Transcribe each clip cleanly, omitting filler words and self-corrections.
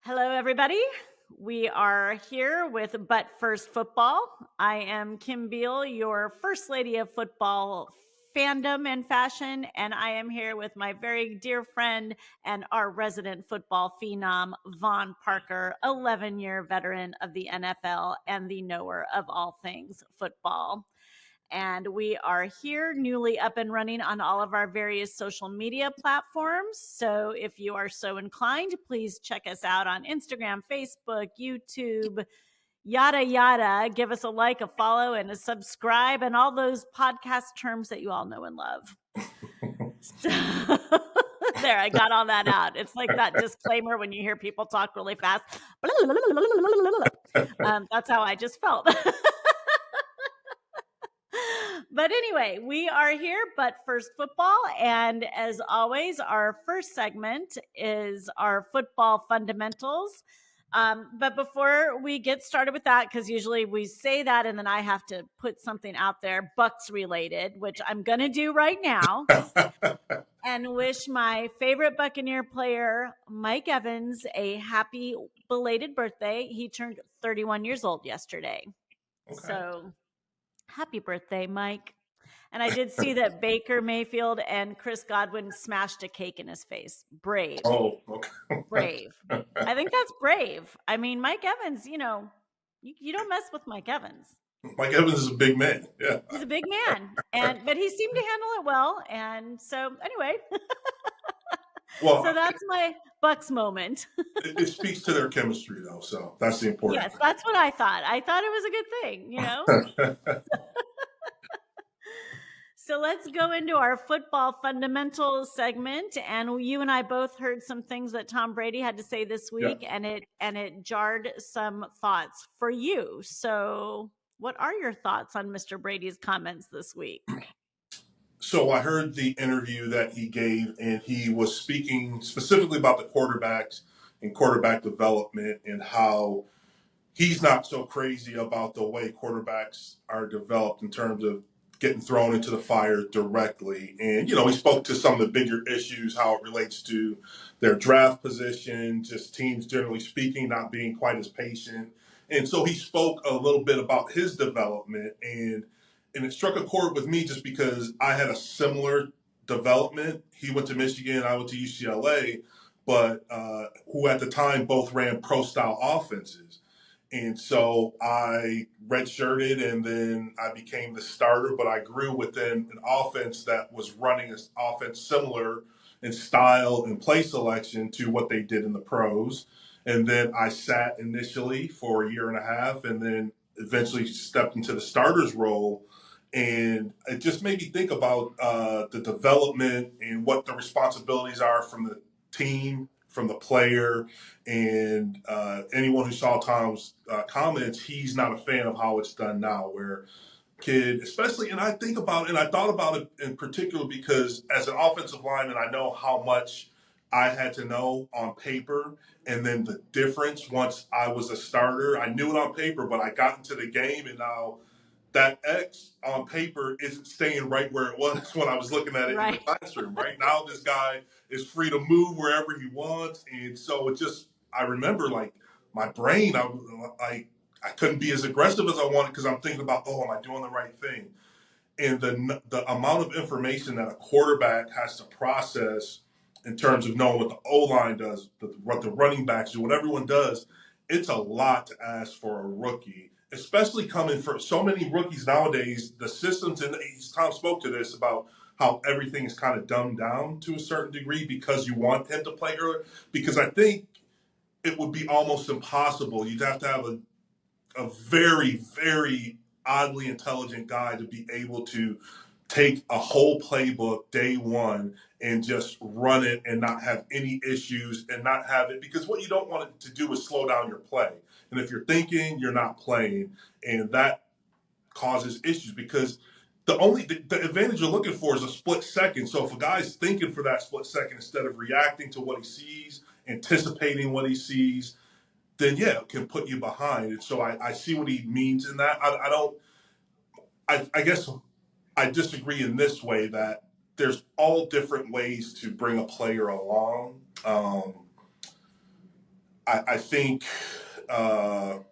Hello, everybody. We are here with But First Football. I am Kim Beal, your First Lady of Football fandom and fashion, and I am here with my very dear friend and our resident football phenom, Vaughn Parker, 11-year veteran of the NFL and the knower of all things football. And we are here newly up and running on all of our various social media platforms. So if you are so inclined, please check us out on Instagram, Facebook, YouTube, yada, yada. Give us a like, a follow, and a subscribe, and all those podcast terms that you all know and love. So, there, I got all that out. It's like that disclaimer when you hear people talk really fast. That's how I just felt. But anyway, we are here, But First Football. And as always, our first segment is our football fundamentals. But before we get started with that, because usually we say that and then I have to put something out there, Bucks related, which I'm going to do right now, and wish my favorite Buccaneer player, Mike Evans, a happy belated birthday. He turned 31 years old yesterday. Okay. So happy birthday, Mike. And I did see that Baker Mayfield and Chris Godwin smashed a cake in his face. Brave. Oh, okay. Brave. I think that's brave. I mean, Mike Evans, you don't mess with Mike Evans. Mike Evans is a big man. Yeah. He's a big man. But he seemed to handle it well. And so anyway. Well, so that's my Bucks moment. it speaks to their chemistry, though. So that's the important Yes, that's what I thought. I thought it was a good thing, thing. So let's go into our football fundamentals segment. And you and I both heard some things that Tom Brady had to say this week, Yeah. and it jarred some thoughts for you. So what are your thoughts on Mr. Brady's comments this week? So I heard the interview that he gave, and he was speaking specifically about the quarterbacks and quarterback development and how he's not so crazy about the way quarterbacks are developed in terms of getting thrown into the fire directly. And, he spoke to some of the bigger issues, how it relates to their draft position, just teams generally speaking, not being quite as patient. And so he spoke a little bit about his development, and it struck a chord with me just because I had a similar development. He went to Michigan, I went to UCLA, but who at the time both ran pro style offenses. And so I redshirted, and then I became the starter, but I grew within an offense that was running an offense similar in style and play selection to what they did in the pros. And then I sat initially for a year and a half, and then eventually stepped into the starter's role. And it just made me think about the development and what the responsibilities are from the team, from the player, and anyone who saw Tom's comments, he's not a fan of how it's done now, where kid, especially, and I think about it, and I thought about it in particular because as an offensive lineman, I know how much I had to know on paper, and then the difference once I was a starter. I knew it on paper, but I got into the game, and now that X on paper isn't staying right where it was when I was looking at it in the classroom. Right now, this guy is free to move wherever he wants, and so it just, I remember like my brain, I couldn't be as aggressive as I wanted because I'm thinking about, oh, am I doing the right thing? And the amount of information that a quarterback has to process in terms of knowing what the O line does, what the running backs do, what everyone does, it's a lot to ask for a rookie, especially coming from so many rookies nowadays. The systems, and Tom spoke to this about how everything is kind of dumbed down to a certain degree because you want him to play earlier. Because I think it would be almost impossible. You'd have to have a very, very oddly intelligent guy to be able to take a whole playbook day one and just run it and not have any issues and not have it, because what you don't want it to do is slow down your play. And if you're thinking, you're not playing, and that causes issues because the advantage you're looking for is a split second. So if a guy's thinking for that split second instead of reacting to what he sees, anticipating what he sees, then yeah, it can put you behind. And so I see what he means in that. I guess I disagree in this way that there's all different ways to bring a player along. I think I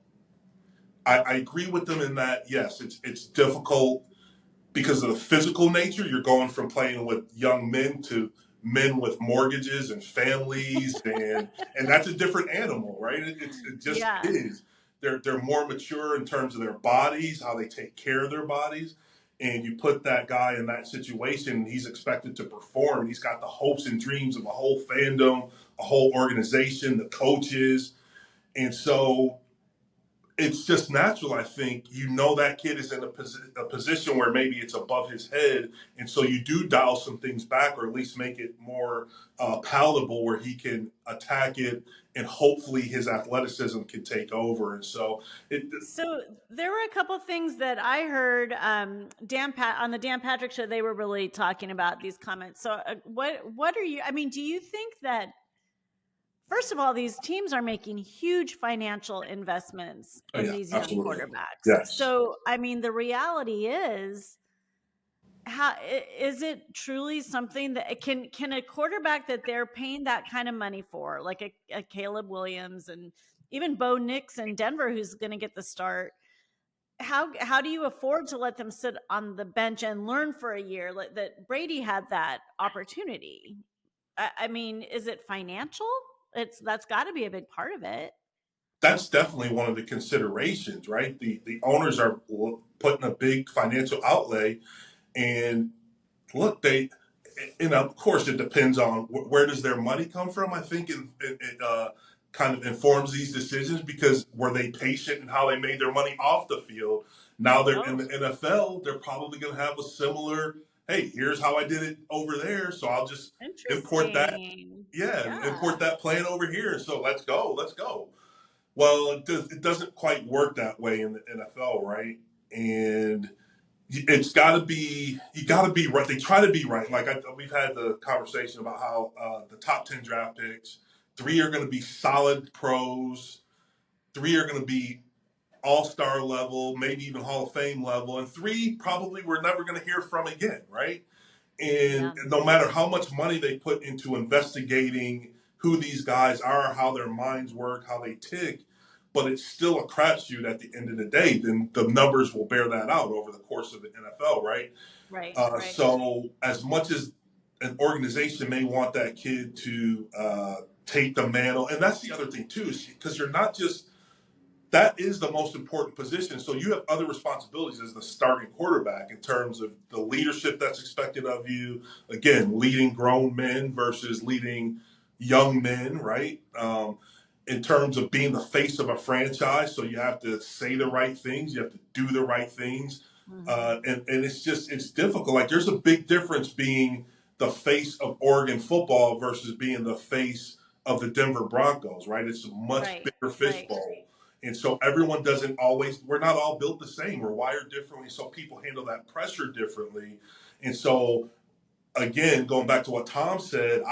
agree with them in that yes, it's difficult because of the physical nature. You're going from playing with young men to men with mortgages and families, and that's a different animal, right? It just Yeah. is. They're more mature in terms of their bodies, how they take care of their bodies. And you put that guy in that situation, he's expected to perform. He's got the hopes and dreams of a whole fandom, a whole organization, the coaches. And so it's just natural. I think that kid is in a position where maybe it's above his head, and so you do dial some things back, or at least make it more palatable, where he can attack it, and hopefully his athleticism can take over. And so it. So there were a couple things that I heard on the Dan Patrick show. They were really talking about these comments. So what are you? I mean, do you think that first of all, these teams are making huge financial investments Oh in yeah, these young absolutely. quarterbacks? Yes. So I mean, the reality is, is it truly something that can a quarterback that they're paying that kind of money for, like a Caleb Williams and even Bo Nix in Denver, who's going to get the start? How do you afford to let them sit on the bench and learn for a year? Like that Brady had that opportunity. I mean, is it financial? That's got to be a big part of it. That's definitely one of the considerations, right? The owners are putting a big financial outlay, and look, and of course it depends on where does their money come from. I think it kind of informs these decisions, because were they patient in how they made their money off the field? Now they're in Oh, the NFL, they're probably going to have a similar, hey, here's how I did it over there, so I'll just import that. interesting. Yeah, Yeah. import that plan over here. So let's go. Well, it doesn't quite work that way in the NFL, right? And it's got to be, you got to be right. They try to be right. Like we've had the conversation about how the top 10 draft picks, three are going to be solid pros, three are going to be all-star level, maybe even Hall of Fame level, and three probably we're never going to hear from again, right? And Yeah. no matter how much money they put into investigating who these guys are, how their minds work, how they tick, but it's still a crapshoot at the end of the day. Then the numbers will bear that out over the course of the NFL, right? Right. Right. So as much as an organization may want that kid to take the mantle, and that's the other thing too, is because you're not just, that is the most important position. So you have other responsibilities as the starting quarterback in terms of the leadership that's expected of you. Again, leading grown men versus leading young men, right? In terms of being the face of a franchise, so you have to say the right things, you have to do the right things, Hmm. and it's difficult. Like there's a big difference being the face of Oregon football versus being the face of the Denver Broncos, right? It's a much Right. bigger Right. fishbowl. And so everyone doesn't always, we're not all built the same. We're wired differently. So people handle that pressure differently. And so, again, going back to what Tom said,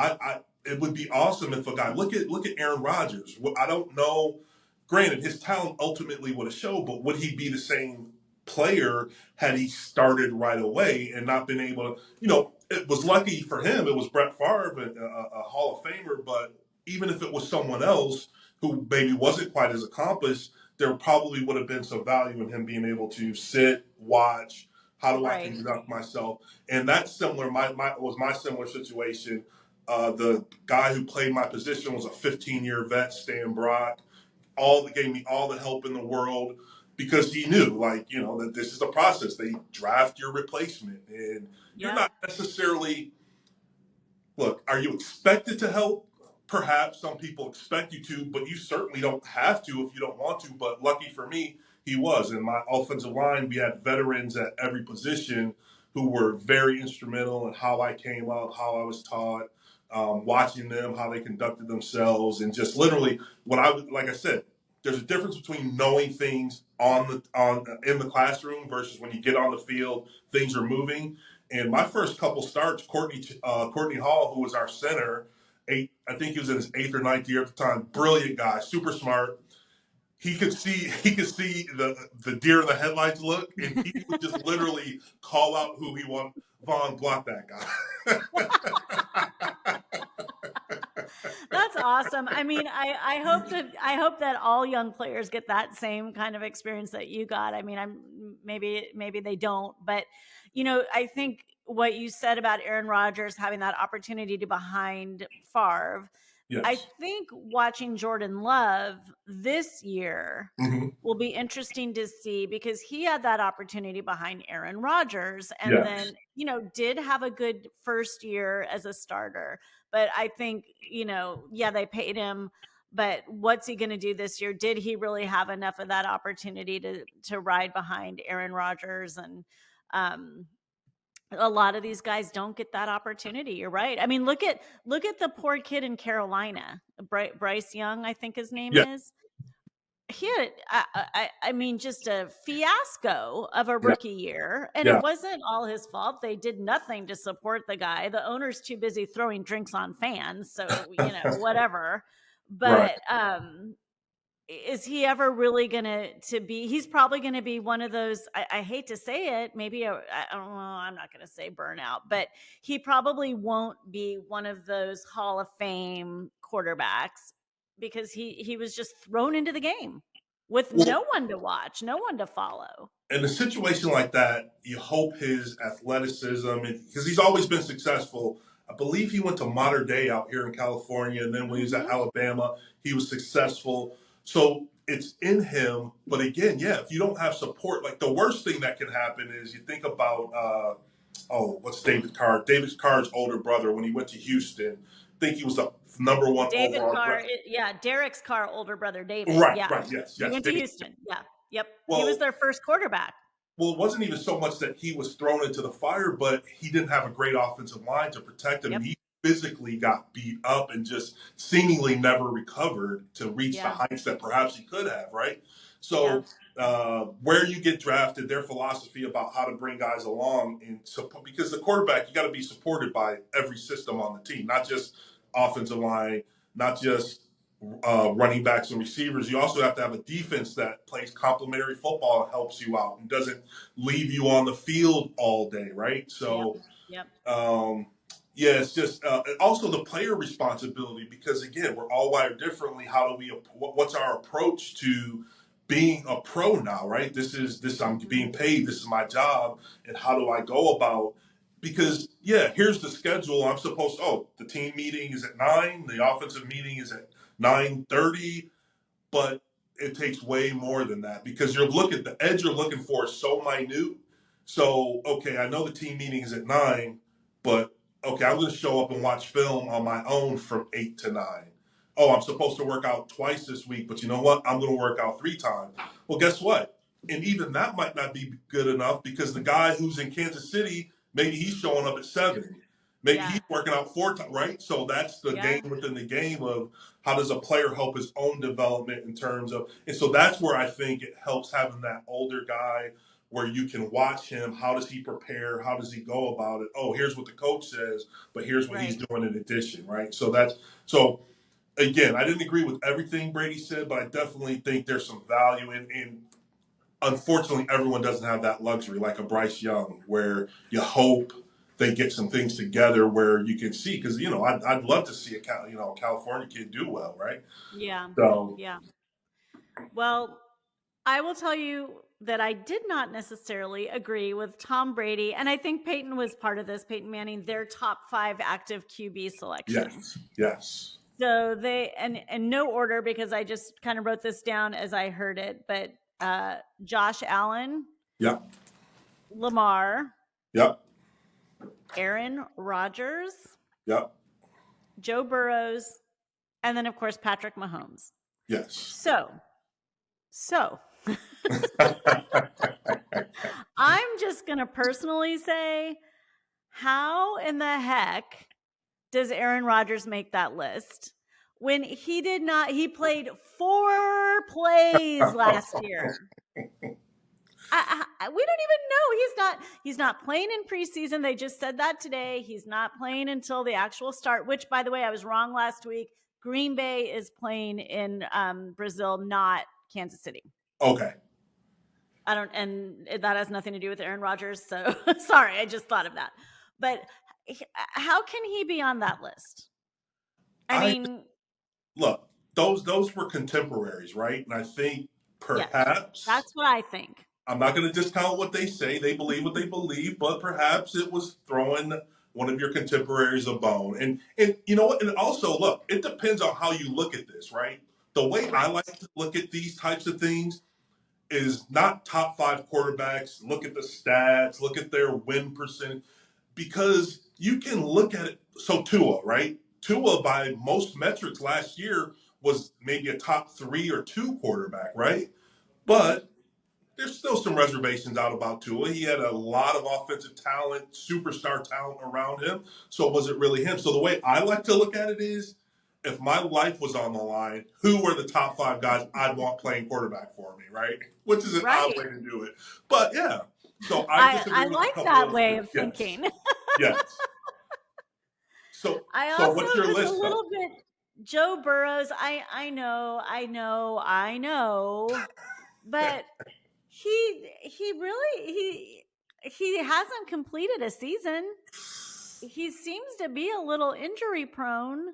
it would be awesome if a guy, look at Aaron Rodgers. I don't know, granted, his talent ultimately would have showed, but would he be the same player had he started right away and not been able to, it was lucky for him. It was Brett Favre, a Hall of Famer, but even if it was someone else who maybe wasn't quite as accomplished, there probably would have been some value in him being able to sit, watch, how do I Right. conduct myself? And that's similar. My similar situation. The guy who played my position was a 15-year vet, Stan Brock. Gave me all the help in the world because he knew, like, that this is the process. They draft your replacement, and you're Yeah. not necessarily, look, are you expected to help? Perhaps some people expect you to, but you certainly don't have to if you don't want to. But lucky for me, he was. In my offensive line, we had veterans at every position who were very instrumental in how I came up, how I was taught, watching them, how they conducted themselves, and just literally what I would, like I said, there's a difference between knowing things on in the classroom versus when you get on the field, things are moving. And my first couple starts, Courtney Hall, who was our center, I think he was in his eighth or ninth year at the time. Brilliant guy, super smart. He could see the deer in the headlights look, and he would just literally call out who he wanted. Vaughn, block that guy. That's awesome. I mean, I hope that all young players get that same kind of experience that you got. I mean, maybe they don't, but I think what you said about Aaron Rodgers having that opportunity to behind Favre, I Yes. think watching Jordan Love this year Hmm. will be interesting to see because he had that opportunity behind Aaron Rodgers and Yes. then, did have a good first year as a starter. But I think, yeah, they paid him, but what's he going to do this year? Did he really have enough of that opportunity to ride behind Aaron Rodgers? And a lot of these guys don't get that opportunity. You're right. I mean, look at the poor kid in Carolina, Bryce Young, I think his name Yeah. is. He had, I mean, just a fiasco of a Yeah. rookie year, and it Yeah. wasn't all his fault. They did nothing to support the guy. The owner's too busy throwing drinks on fans, so whatever. Right. But is he ever really gonna to be? He's probably going to be one of those. I hate to say it, maybe I don't know. I'm not going to say burnout, but he probably won't be one of those Hall of Fame quarterbacks because he was just thrown into the game with Well, no one to watch, no one to follow. in a situation like that, you hope his athleticism, because he's always been successful. I believe he went to Modern Day out here in California, and then when he was at Hmm. Alabama, he was successful. So it's in him. But again, yeah, if you don't have support, like the worst thing that can happen is you think about, what's David Carr? David Carr's older brother when he went to Houston. I think he was the number one David overall Carr, draft. yeah, Derek's Carr, older brother David, Right, yeah, right, yes, he yes. went to Houston, yeah, yep, he was Well, their first quarterback. Well, it wasn't even so much that he was thrown into the fire, but he didn't have a great offensive line to protect him. And Yep, he physically got beat up and just seemingly never recovered to reach the yeah, heights that perhaps he could have, right? yeah, So, where you get drafted, their philosophy about how to bring guys along and support, because the quarterback, you got to be supported by every system on the team, not just offensive line, not just running backs and receivers. You also have to have a defense that plays complementary football and helps you out and doesn't leave you on the field all day, right? yep, So, yep. um, yeah, it's just also the player responsibility because again, we're all wired differently. How do we? What's our approach to being a pro now? Right? This. I'm Mhm. being paid. This is my job, and how do I go about? Because yeah, here's the schedule. I'm supposed. Oh, the team meeting is at 9. The offensive meeting is at 9:30, but it takes way more than that because the edge you're looking for is so minute. So okay, I know the team meeting is at 9, but okay, I'm going to show up and watch film on my own from 8 to 9. Oh, I'm supposed to work out twice this week, but you know what? I'm going to work out 3 times. Well, guess what? And even that might not be good enough because the guy who's in Kansas City, maybe he's showing up at 7. Maybe Yeah, he's working out 4 times, right? So that's the yeah, game within the game of how does a player help his own development in terms of, and so that's where I think it helps having that older guy where you can watch him. How does he prepare? How does he go about it? Oh, here's what the coach says, but here's what he's right. doing in addition, right? So again, I didn't agree with everything Brady said, but I definitely think there's some value in unfortunately, everyone doesn't have that luxury like a Bryce Young, where you hope they get some things together where you can see. Because I'd love to see a California kid do well, right? Yeah, So yeah. Well, I will tell you that I did not necessarily agree with Tom Brady, and I think Peyton was part of this. Peyton Manning, their top 5 active QB selection. yes, yes, So they and no order because I just kind of wrote this down as I heard it, but Josh Allen, yep, Lamar, yep, Aaron Rodgers, yep, Joe Burrows, and then of course Patrick Mahomes. yes. So I'm just going to personally say, how in the heck does Aaron Rodgers make that list? When he played 4 plays last year. We don't even know. He's not playing in preseason. They just said that today. He's not playing until the actual start, which by the way, I was wrong last week. Green Bay is playing in Brazil, not Kansas City. Okay. And that has nothing to do with Aaron Rodgers. So sorry, I just thought of that. But how can he be on that list? I I mean, look, those were contemporaries, right? And I think yes, perhaps that's what I think. I'm not going to discount what they say. They believe what they believe, but perhaps it was throwing one of your contemporaries a bone. And you know what? And also, look, it depends on how you look at this, right? The way I Right. like to look at these types of things is not top five quarterbacks. Look at the stats. Look at their win percentage because you can look at it. So Tua, right? Tua, by most metrics last year, was maybe a top 3 or 2 quarterback, right? Hmm. But there's still some reservations out about Tua. He had a lot of offensive talent, superstar talent around him. So was it really him? So the way I like to look at it is, if my life was on the line, who were the top 5 guys I'd want playing quarterback for me, right? Which is an odd way Right. to do it, but yeah. So I I disagree with a like couple that of way them. of Yes, thinking. yes. So I so also what's your just a list though? little bit Joe Burrows. I know, but he really he hasn't completed a season. He seems to be a little injury prone.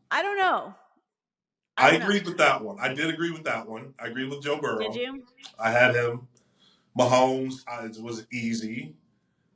I don't know. I I don't know. agreed with that one. I did agree with that one. I agree with Joe Did Burrow. you? I had him. Mahomes was easy.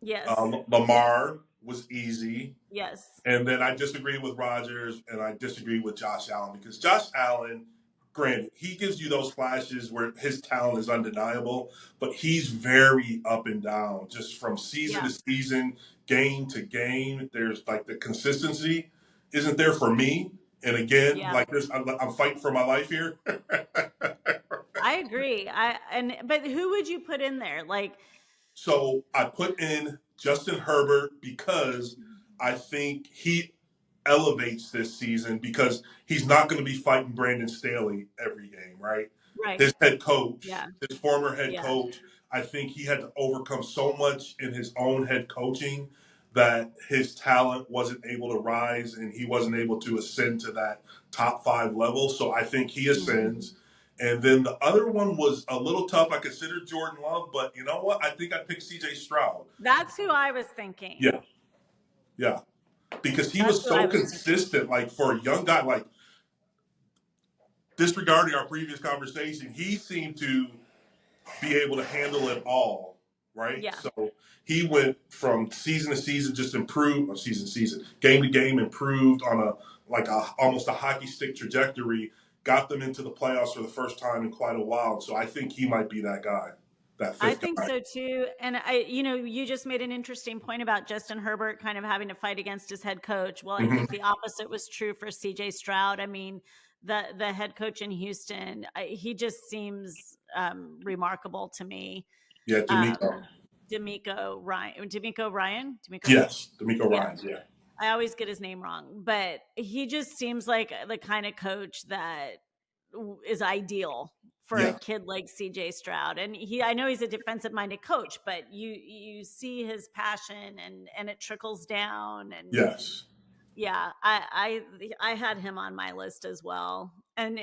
Yes. Yes. Lamar was easy. Yes. And then I disagree with Rodgers and I disagree with Josh Allen because Josh Allen, granted, he gives you those flashes where his talent is undeniable, but he's very up and down just from season Yeah. to season, game to game. There's like the consistency isn't there for me. And again, Yeah. like this, I'm fighting for my life here. I agree. But who would you put in there? Like, So I put in Justin Herbert because I think he elevates this season because he's not going to be fighting Brandon Staley every game, right? right. His head coach, Yeah. his former head Yeah. coach, I think he had to overcome so much in his own head coaching that his talent wasn't able to rise and he wasn't able to ascend to that top 5 level. So I think he Mhm. ascends. And then the other one was a little tough. I considered Jordan Love, but you know what? I think I picked CJ Stroud. That's who I was thinking. Yeah, yeah. Because he That's was who I so was thinking. consistent, like for a young guy, like disregarding our previous conversation, he seemed to be able to handle it all, right? Yeah. So he went from season to season, just improved, or season to season, game to game, improved on almost a hockey stick trajectory. Got them into the playoffs for the first time in quite a while. So I think he might be that guy, that I fifth think guy. so too. And you just made an interesting point about Justin Herbert kind of having to fight against his head coach. Well, I Hmm. think the opposite was true for CJ Stroud. I mean, the head coach in Houston, he just seems remarkable to me. Yeah, Um, D'Amico. D'Amico. Yes, D'Amico Yeah. Ryan. Yeah, I always get his name wrong, but he just seems like the kind of coach that is ideal for a yeah, kid like CJ Stroud. And I know he's a defensive minded coach, but you see his passion and it trickles down. And yes. yeah, I had him on my list as well. And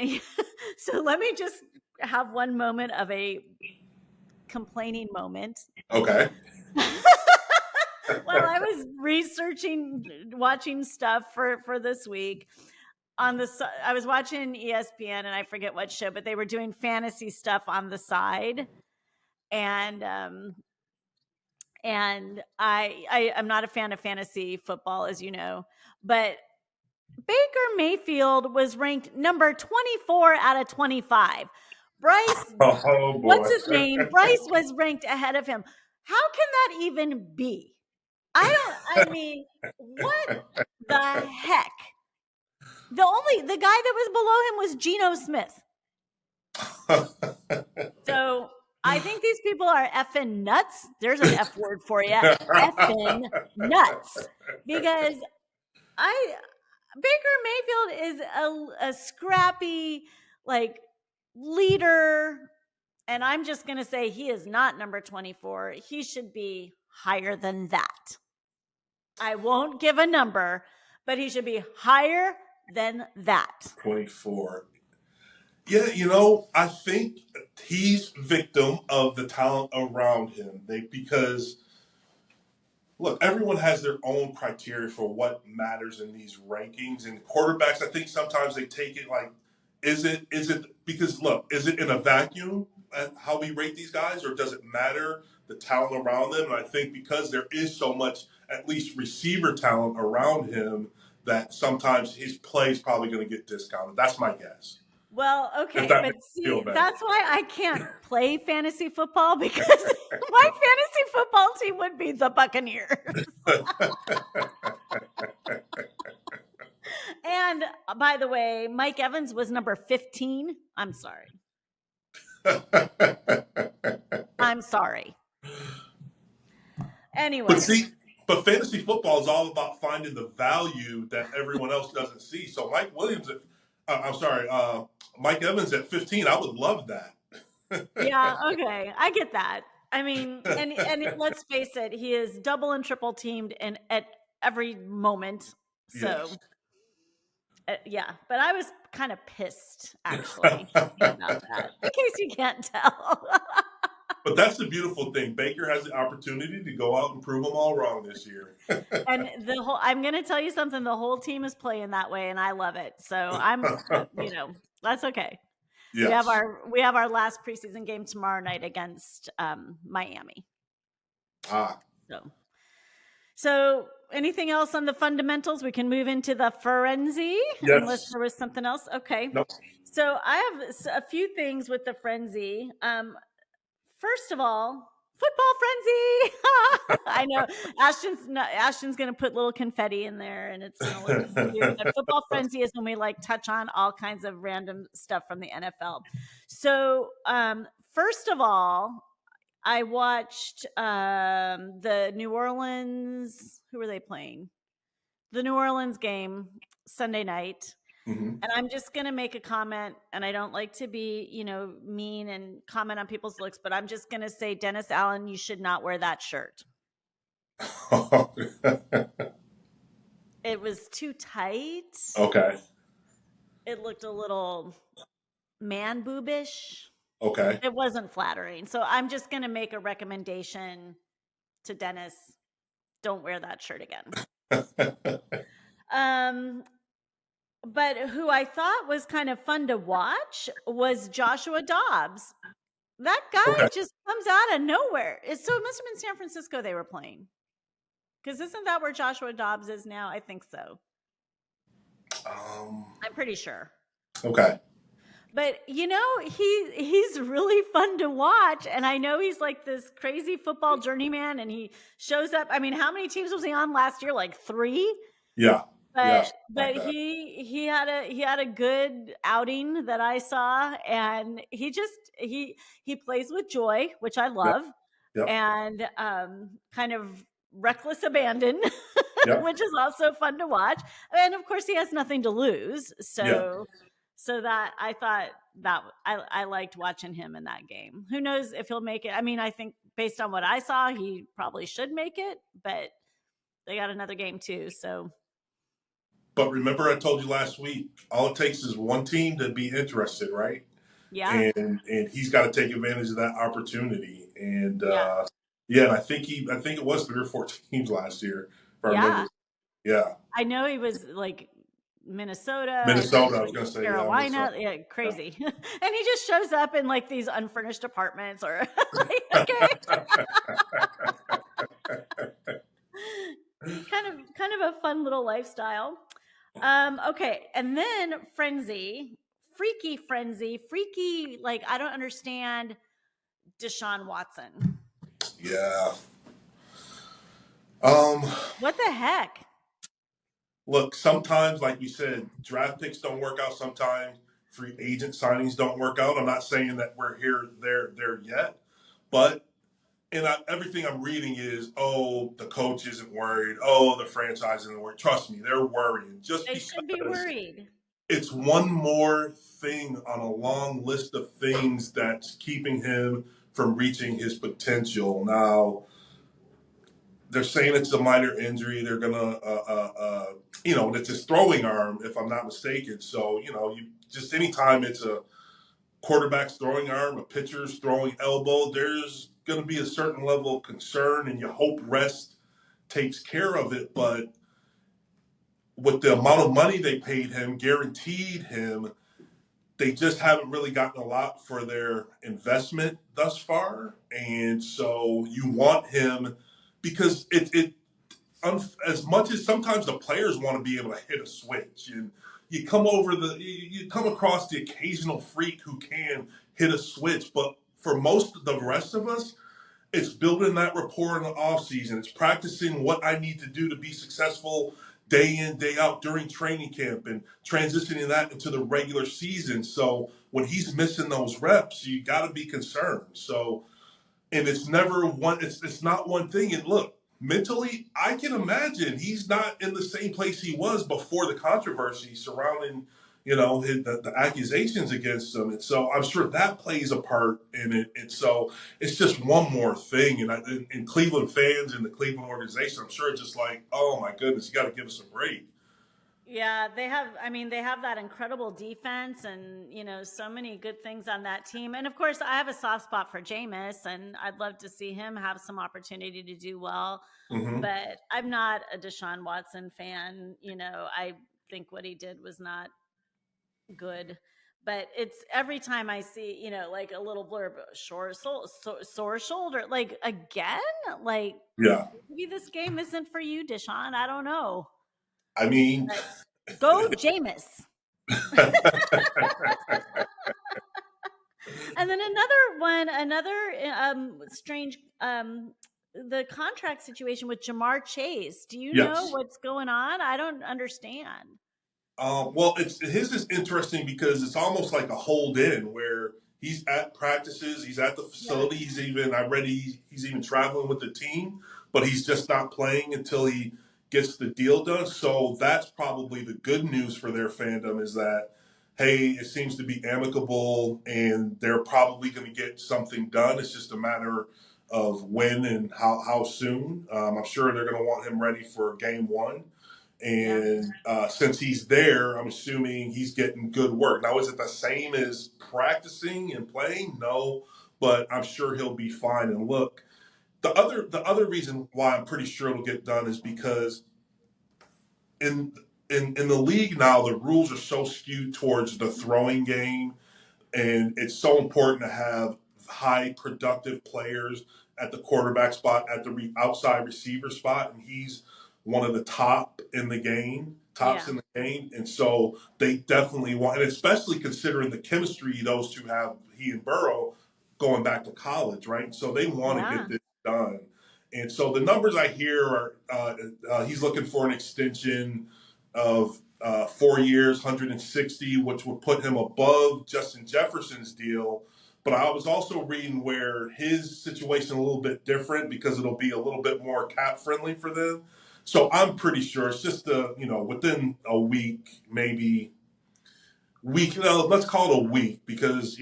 so let me just have one moment of a complaining moment. Okay. While I was researching, watching stuff for this week, I was watching ESPN and I forget what show, but they were doing fantasy stuff on the side, and I'm not a fan of fantasy football, as you know, but Baker Mayfield was ranked number 24 out of 25. Bryce, Oh what's boy. his name? Bryce was ranked ahead of him. How can that even be? I mean, what the heck? The guy that was below him was Geno Smith. So I think these people are effing nuts. There's an F word for you. Effing nuts. Because I Baker Mayfield is a scrappy, like, leader. And I'm just gonna say he is not number 24. He should be higher than that. I won't give a number, but he should be higher than that. 24. Yeah, I think he's victim of the talent around him. Because look, everyone has their own criteria for what matters in these rankings, and quarterbacks. I think sometimes they take it like, is it because look, is it in a vacuum at how we rate these guys, or does it matter the talent around them? And I think because there is so much, at least receiver talent around him, that sometimes his play is probably going to get discounted. That's my guess. Well, If okay, that but makes you feel see, better. that's why I can't play fantasy football because my fantasy football team would be the Buccaneers. And by the way, Mike Evans was number 15. I'm sorry. I'm sorry. Anyway, But see, but fantasy football is all about finding the value that everyone else doesn't see. So Mike Williams, I'm sorry, Mike Evans at 15, I would love that. yeah, okay, I get that. I mean, let's face it, he is double and triple teamed in at every moment. So Yes. yeah, but I was kind of pissed actually about that. In case you can't tell. But that's the beautiful thing. Baker has the opportunity to go out and prove them all wrong this year. And I'm going to tell you something, the whole team is playing that way and I love it. So I'm that's okay. Yes. We have our last preseason game tomorrow night against Miami. Ah. So anything else on the fundamentals? We can move into the frenzy unless Yes. there was something else. Okay. Nope. So I have a few things with the frenzy. First of all, football frenzy. I know Ashton's going to put little confetti in there and it's going to look weird. But football frenzy is when we like touch on all kinds of random stuff from the NFL. So first of all, I watched the New Orleans. Who were they playing? The New Orleans game Sunday night. Mm-hmm. And I'm just going to make a comment, and I don't like to be, mean and comment on people's looks, but I'm just going to say, Dennis Allen, you should not wear that shirt. It was too tight. Okay. It looked a little man boobish. Okay. It wasn't flattering. So I'm just going to make a recommendation to Dennis. Don't wear that shirt again. But who I thought was kind of fun to watch was Joshua Dobbs. That guy just comes out of nowhere. So it must have been San Francisco they were playing. Because isn't that where Joshua Dobbs is now? I think so. I'm pretty sure. Okay. But he's really fun to watch, and I know he's like this crazy football journeyman, and he shows up. I mean, how many teams was he on last year? Like 3? Yeah. But he had a good outing that I saw, and he plays with joy, which I love, Yep. and kind of reckless abandon, Yep. which is also fun to watch. And of course, he has nothing to lose, so that I thought that I liked watching him in that game. Who knows if he'll make it? I mean, I think based on what I saw, he probably should make it, but they got another game too, so. But remember, I told you last week, all it takes is one team to be interested, right? Yeah. And he's got to take advantage of that opportunity. And and I think it was 3 or 4 teams last year. If I remember. Yeah. I know he was like Minnesota, I was going to say Carolina, crazy. Yeah. And he just shows up in like these unfurnished apartments or okay. kind of a fun little lifestyle. Okay, and then freaky, like I don't understand Deshaun Watson. Yeah. What the heck? Look, sometimes, like we said, draft picks don't work out. Sometimes free agent signings don't work out. I'm not saying that we're there yet, but everything I'm reading is, the coach isn't worried. The franchise isn't worried. Trust me, they're worrying. They should be worried. It's one more thing on a long list of things that's keeping him from reaching his potential. Now, they're saying it's a minor injury. They're gonna, it's his throwing arm, if I'm not mistaken. So, you just anytime it's a quarterback's throwing arm, a pitcher's throwing elbow, there's going to be a certain level of concern, and you hope rest takes care of it. But with the amount of money they paid him, guaranteed him, they just haven't really gotten a lot for their investment thus far. And so you want him because as much as sometimes the players want to be able to hit a switch, and you come across the occasional freak who can hit a switch, but for most of the rest of us, it's building that rapport in the off season. It's practicing what I need to do to be successful day in, day out during training camp, and transitioning that into the regular season. So when he's missing those reps, you got to be concerned. So, and it's never one. It's not one thing. And look, mentally, I can imagine he's not in the same place he was before the controversy surrounding, the accusations against him. And so I'm sure that plays a part in it. And so it's just one more thing. And Cleveland fans and the Cleveland organization, I'm sure, it's just like, oh my goodness, you got to give us a break. Yeah, they have. I mean, they have that incredible defense, and so many good things on that team. And of course, I have a soft spot for Jameis, and I'd love to see him have some opportunity to do well. Hmm. But I'm not a Deshaun Watson fan. I think what he did was not good. But it's every time I see, like a little blurb, sore shoulder, like again, like Yeah. maybe this game isn't for you, Deshaun. I don't know. I mean, But go Jameis. And then another strange, the contract situation with Jamar Chase. Do you know yes. what's going on? I don't understand. Well, his is interesting because it's almost like a hold in where he's at practices, he's at the Yeah, facility, I read he's even traveling with the team, but he's just not playing until he gets the deal done. So that's probably the good news for their fandom is that, hey, it seems to be amicable and they're probably going to get something done. It's just a matter of when and how soon. I'm sure they're going to want him ready for game one. yeah. And since he's there, I'm assuming he's getting good work. Now, is it the same as practicing and playing? No, but I'm sure he'll be fine. And look, the other reason why I'm pretty sure it'll get done is because in in the league now, the rules are so skewed towards the throwing game, and it's so important to have high productive players at the quarterback spot, at the outside receiver spot, and he's one of the tops Yeah. in the game, and so they definitely want, and especially considering the chemistry those two have, he and Burrow, going back to college, right? So they want to Yeah. get this done, and so the numbers I hear are he's looking for an extension of 4 years, 160, which would put him above Justin Jefferson's deal. But I was also reading where his situation a little bit different because it'll be a little bit more cap friendly for them. So I'm pretty sure it's just within a week, maybe week. Let's call it a week because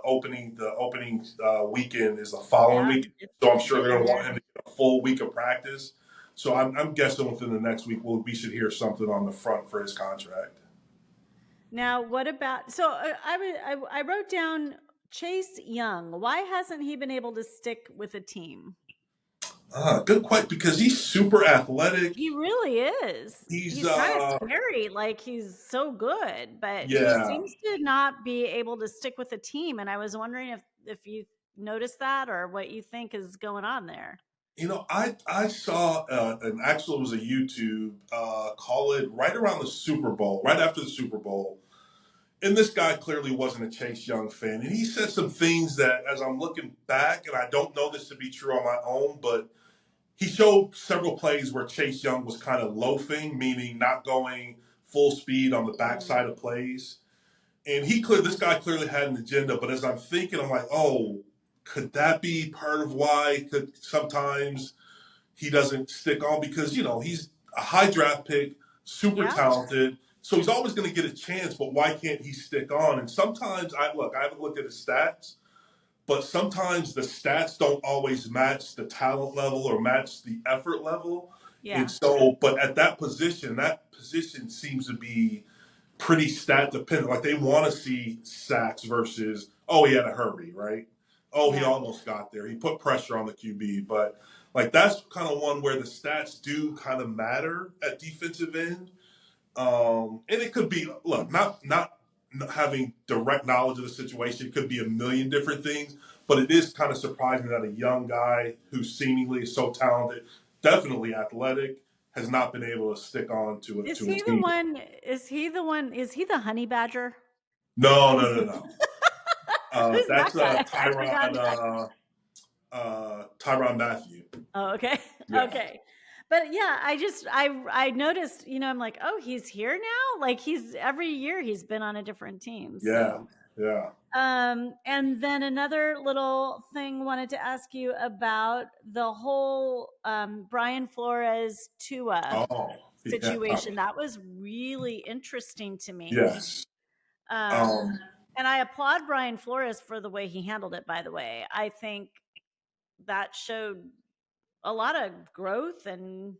opening weekend is the following Yeah. week. It's So I'm sure they're getting going to want there. him to get a full week of practice. So I'm guessing within the next week we should hear something on the front for his contract. Now, what about? So I wrote down Chase Young. Why hasn't he been able to stick with a team? Good question because he's super athletic. He really is. He's He's kind of scary, like he's so good, but he yeah. seems to not be able to stick with a team. And I was wondering if you noticed that or what you think is going on there. I saw an actual, it was a YouTube call it right around the Super Bowl, right after the Super Bowl, and this guy clearly wasn't a Chase Young fan, and he said some things that, as I'm looking back, and I don't know this to be true on my own, but he showed several plays where Chase Young was kind of loafing, meaning not going full speed on the Mm. backside of plays. And this guy clearly had an agenda. But as I'm thinking, I'm like, oh, could that be part of why could sometimes he doesn't stick on? Because he's a high draft pick, super Yeah, talented, so he's always going to get a chance. But why can't he stick on? And sometimes I haven't looked at his stats, but sometimes the stats don't always match the talent level or match the effort level. And yeah, so, but at that position seems to be pretty stat dependent. Like they want to see sacks versus, oh, he had a hurry, right? Oh, he yeah. almost got there. He put pressure on the QB. But Like that's kind of one where the stats do kind of matter at defensive end. And it could be, look, not having direct knowledge of the situation. It could be a million different things, but it is kind of surprising that a young guy who seemingly is so talented, definitely athletic, has not been able to stick on to Is a he the team. one? Is he the one? Is he the honey badger? No, no, no, no. Who's that That's guy? I forgot. Tyron Matthew. Oh, okay. Yeah, Okay. But yeah, I noticed, I'm like, "Oh, he's here now?" Like he's every year he's been on a different team. yeah, So, yeah. and then another little thing wanted to ask you about the whole Brian Flores Tua Oh, yeah. situation. That was really interesting to me. Yes. Um, Um, and I applaud Brian Flores for the way he handled it, by the way. I think that showed a lot of growth and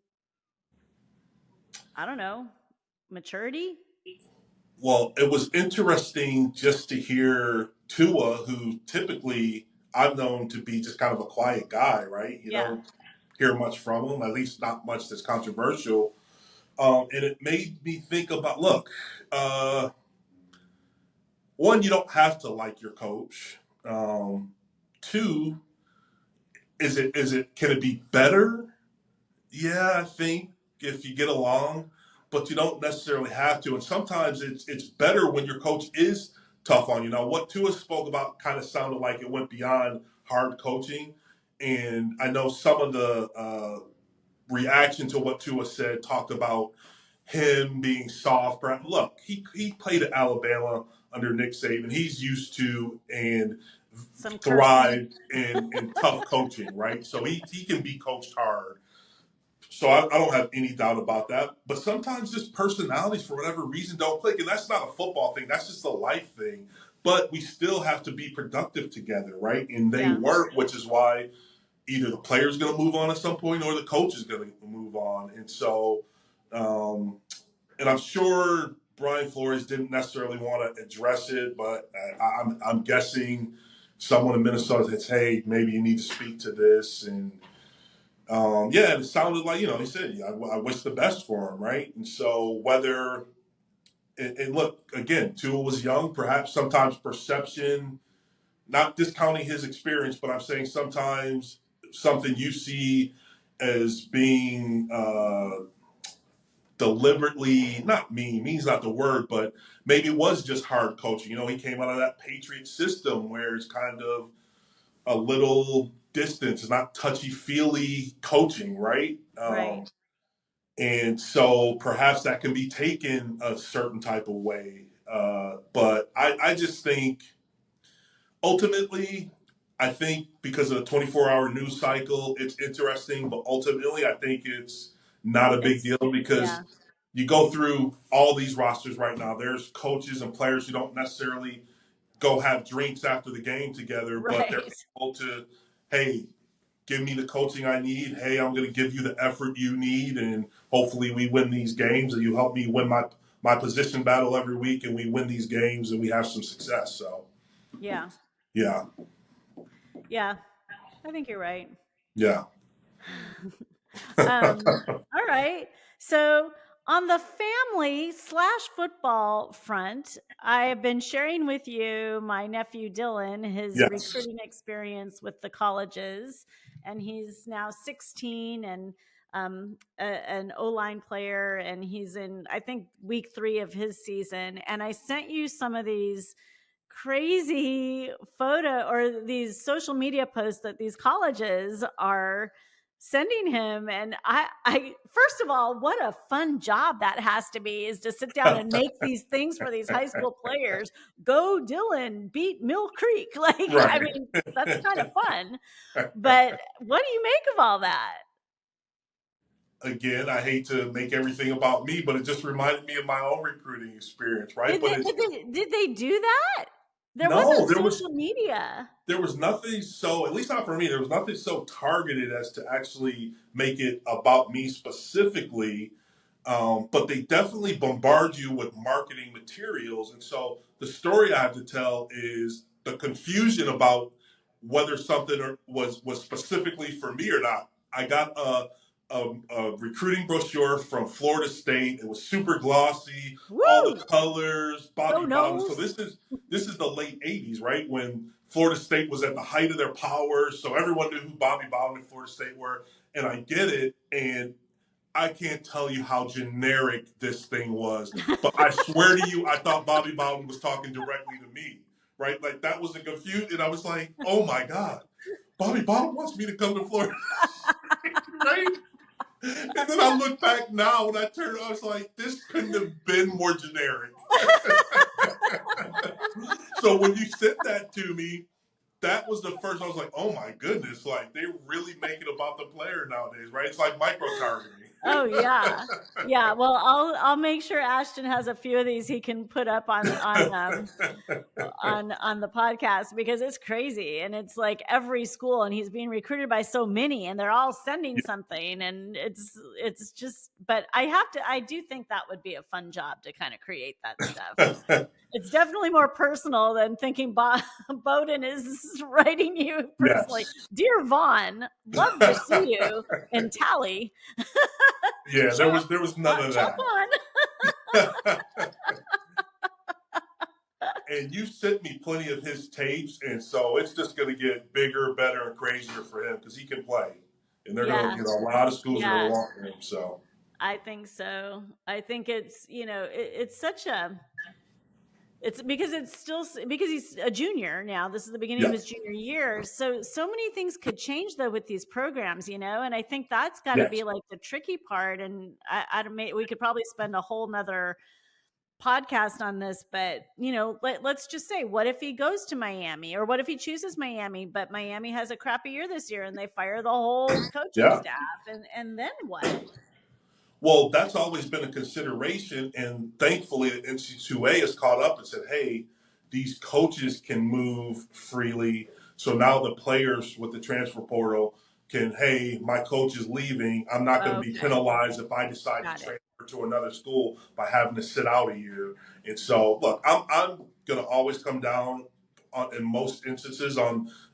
I don't know, maturity. well, it was interesting just to hear Tua, who typically I've known to be just kind of a quiet guy, right? You Yeah. don't hear much from him, at least not much that's controversial. And it made me think about, look, uh, one, you don't have to like your coach. Two, can it be better? Yeah, I think if you get along, but you don't necessarily have to. And sometimes it's better when your coach is tough on you. Now, what Tua spoke about kind of sounded like it went beyond hard coaching, and I know some of the reaction to what Tua said talked about him being soft. But look, he played at Alabama under Nick Saban. He's used to and Some cursing. thrive in tough coaching, right? So he can be coached hard. So I don't have any doubt about that. But sometimes just personalities, for whatever reason, don't click. And that's not a football thing. That's just a life thing. But we still have to be productive together, right? And they Yeah. weren't, which is why either the player's going to move on at some point or the coach is going to move on. And so, um, and I'm sure Brian Flores didn't necessarily want to address it, but I'm guessing someone in Minnesota says, hey, maybe you need to speak to this. And yeah, it sounded like, he said, yeah, I wish the best for him, right? And so whether, and look, again, Tua was young, perhaps sometimes perception, not discounting his experience, but I'm saying sometimes something you see as being deliberately, not mean's not the word, but maybe it was just hard coaching. He came out of that Patriot system where it's kind of a little distance. It's not touchy feely coaching, right? Right. And so perhaps that can be taken a certain type of way. But I just think ultimately, I think because of the 24-hour news cycle, it's interesting. But ultimately, I think it's not a big It's deal because yeah. you go through all these rosters right now. There's coaches and players who don't necessarily go have drinks after the game together, but they're Right. able to, hey, give me the coaching I need. Hey, I'm going to give you the effort you need, and hopefully we win these games, and you help me win my position battle every week, and we win these games, and we have some success. So, Yeah. yeah, Yeah. I think you're right. yeah, All right. So, on the family/football front, I have been sharing with you my nephew Dylan, his yes, recruiting experience with the colleges, and he's now 16 and an O line player, and he's in, I think, week 3 of his season. And I sent you some of these crazy photo or these social media posts that these colleges are sending him, and I first of all, what a fun job that has to be, is to sit down and make these things for these high school players. Go Dylan, beat Mill Creek. Like, I right. mean, that's kind of fun. But what do you make of all that? Again, I hate to make everything about me, but it just reminded me of my own recruiting experience, right? did But they it's did they, did they do that? There no, wasn't social media. there was nothing so, at least not for me, there was nothing so targeted as to actually make it about me specifically. But they definitely bombard you with marketing materials. And so the story I have to tell is the confusion about whether something was specifically for me or not. I got a recruiting brochure from Florida State. It was super glossy, all the Woo! colors, Go Bobby Bowden. So Knowles. this is the late '80s, right, when Florida State was at the height of their power. So everyone knew who Bobby Bowden and Florida State were, and I get it. And I can't tell you how generic this thing was, but I swear to you, I thought Bobby Bowden was talking directly to me, right? Like that was a confusion, and I was like, "Oh my god, Bobby Bowden wants me to come to Florida," right? And then I look back now when I turned, I was like, "This couldn't have been more generic." So when you sent that to me, that was the first. I was like, "Oh my goodness!" Like they really make it about the player nowadays, right? It's like micro-targeting. Oh yeah. Yeah. Well, I'll make sure Ashton has a few of these he can put up on the podcast, because it's crazy, and it's like every school, and he's being recruited by so many, and they're all sending something, and it's just, but I do think that would be a fun job to kind of create that stuff. It's definitely more personal than thinking Bowden is writing you personally. Yes. Dear Vaughn, love to see you in Tally. Yeah, there was none of Jump that. on. And you sent me plenty of his tapes, and so it's just going to get bigger, better, and crazier for him because he can play, and they're going to, a lot of schools are going to want him. So I think so. I think it's, it's such a. It's because he's a junior now. This is the beginning of his junior year. So many things could change though with these programs, and I think that's got to be like the tricky part. And we could probably spend a whole nother podcast on this, but let's just say, what if he goes to Miami, or what if he chooses Miami, but Miami has a crappy year this year and they fire the whole coaching staff, and then what? Well, that's always been a consideration, and thankfully the NC2A has caught up and said, hey, these coaches can move freely. So now the players with the transfer portal can, hey, my coach is leaving. I'm not going to be penalized if I decide to transfer to another school by having to sit out a year. And so, look, I'm going to always come down in most instances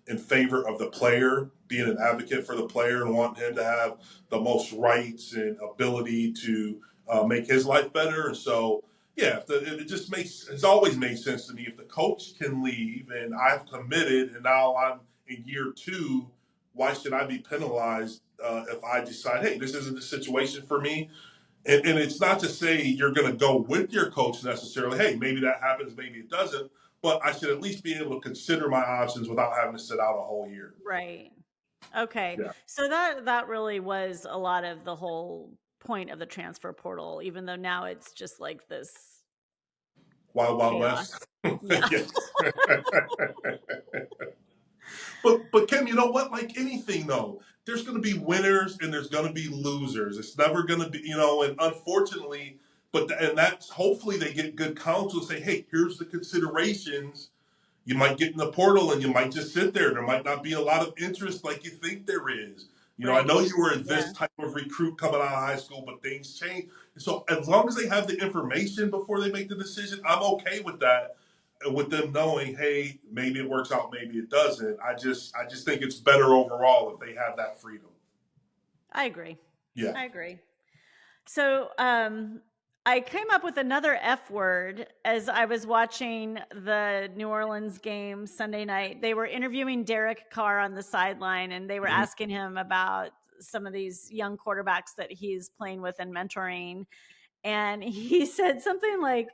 in favor of the player, being an advocate for the player and wanting him to have the most rights and ability to make his life better. And so, yeah, it's always made sense to me. If the coach can leave and I've committed and now I'm in year 2, why should I be penalized if I decide, hey, this isn't the situation for me? And it's not to say you're going to go with your coach necessarily. Hey, maybe that happens, maybe it doesn't. But I should at least be able to consider my options without having to sit out a whole year. Right. Okay. Yeah. So that really was a lot of the whole point of the transfer portal, even though now it's just like this Wild West. Yeah. But Kim, you know what? Like anything though, there's going to be winners and there's going to be losers. It's never going to be, and unfortunately, and that's hopefully they get good counsel and say, hey, here's the considerations. You might get in the portal and you might just sit there. There might not be a lot of interest like you think there is. I know you were this type of recruit coming out of high school, but things change. So as long as they have the information before they make the decision, I'm okay with that. With them knowing, hey, maybe it works out, maybe it doesn't. I just think it's better overall if they have that freedom. I agree. Yeah, I agree. So I came up with another F word as I was watching the New Orleans game Sunday night. They were interviewing Derek Carr on the sideline, and they were asking him about some of these young quarterbacks that he's playing with and mentoring. And he said something like,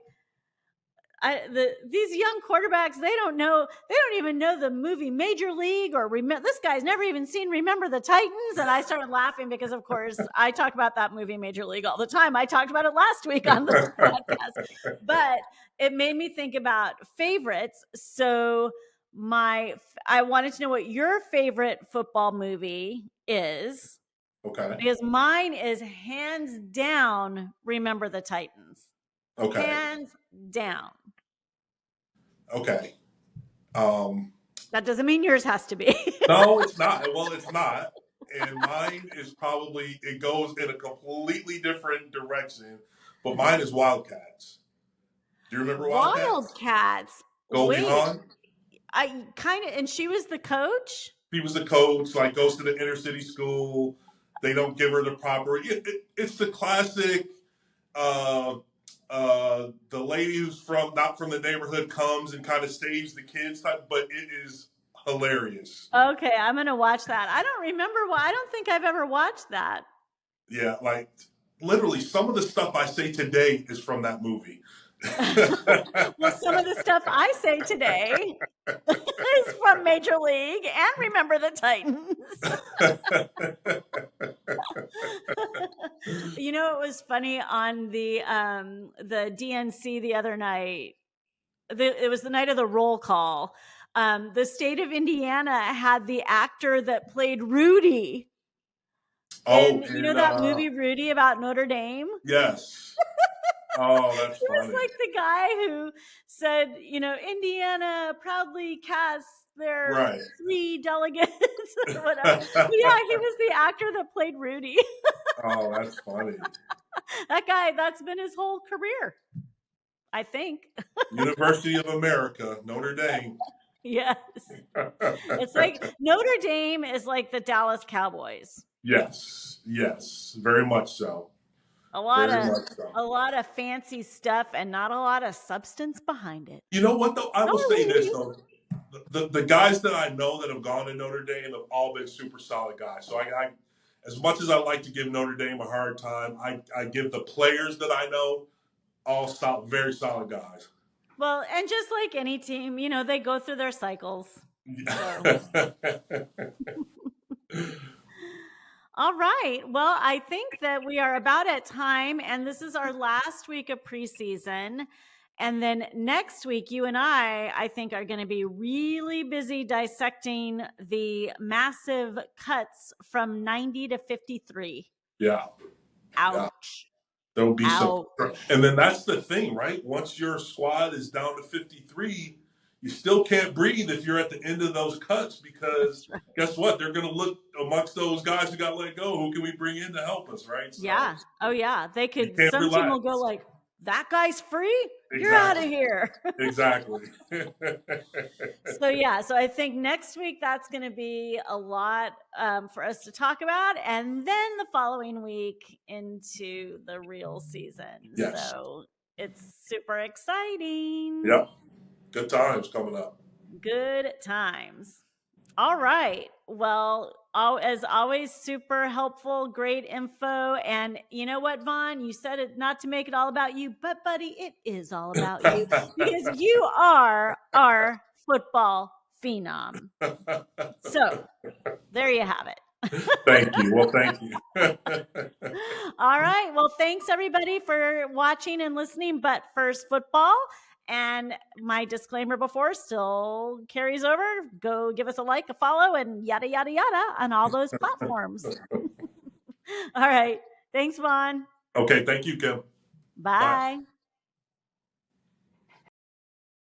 these young quarterbacks, they don't even know the movie Major League, or this guy's never even seen Remember the Titans. And I started laughing because, of course, I talk about that movie Major League all the time. I talked about it last week on the podcast, but it made me think about favorites. So I wanted to know what your favorite football movie is. Okay. Because mine is hands down Remember the Titans. Okay. Hands down. Okay. That doesn't mean yours has to be. No, it's not. Well, it's not. And mine is probably, it goes in a completely different direction. But mine is Wildcats. Do you remember Wildcats? Wildcats. Goldie Hawn? I kind of, and she was the coach? He was the coach, like goes to the inner city school. They don't give her the proper. It's the classic. Uh, the lady who's not from the neighborhood comes and kind of saves the kids type, but it is hilarious. Okay, I'm gonna watch that. I don't remember I don't think I've ever watched that. Yeah, like literally some of the stuff I say today is from that movie. Well, some of the stuff I say today is from Major League and Remember the Titans. You know, it was funny on the DNC the other night. It was the night of the roll call. The state of Indiana had the actor that played Rudy. Oh, You know that movie Rudy about Notre Dame? Yes. Oh, that's He funny. was like the guy who said, you know, Indiana proudly casts their 3 delegates or whatever. But yeah, he was the actor that played Rudy. Oh, that's funny. That guy, that's been his whole career, I think. University of America, Notre Dame. Yes. It's like Notre Dame is like the Dallas Cowboys. Yes, very much so. A lot of fancy stuff and not a lot of substance behind it. You know what though? I will say this though. The guys that I know that have gone to Notre Dame have all been super solid guys. So I as much as I like to give Notre Dame a hard time, I give the players that I know all very solid guys. Well, and just like any team, you know, they go through their cycles. So. All right. Well, I think that we are about at time, and this is our last week of preseason. And then next week, you and I think, are going to be really busy dissecting the massive cuts from 90 to 53. Yeah. Ouch. Yeah. There will be some. And then that's the thing, right? Once your squad is down to 53, you still can't breathe if you're at the end of those cuts, because guess what? They're going to look amongst those guys who got let go. Who can we bring in to help us, right? So, yeah. Oh, yeah. They could. Some team will go like, that guy's free? Exactly. You're out of here. Exactly. So, yeah. So I think next week that's going to be a lot for us to talk about. And then the following week into the real season. Yes. So it's super exciting. Yep. Good times coming up. Good times. All right. Well, as always, super helpful, great info. And you know what, Vaughn? You said it not to make it all about you, but buddy, it is all about you because you are our football phenom. So there you have it. Thank you. Well, thank you. All right. Well, thanks everybody for watching and listening. But First Football. And my disclaimer before still carries over. Go give us a like, a follow, and yada, yada, yada on all those platforms. All right. Thanks, Vaughn. Okay. Thank you, Kim. Bye. Bye.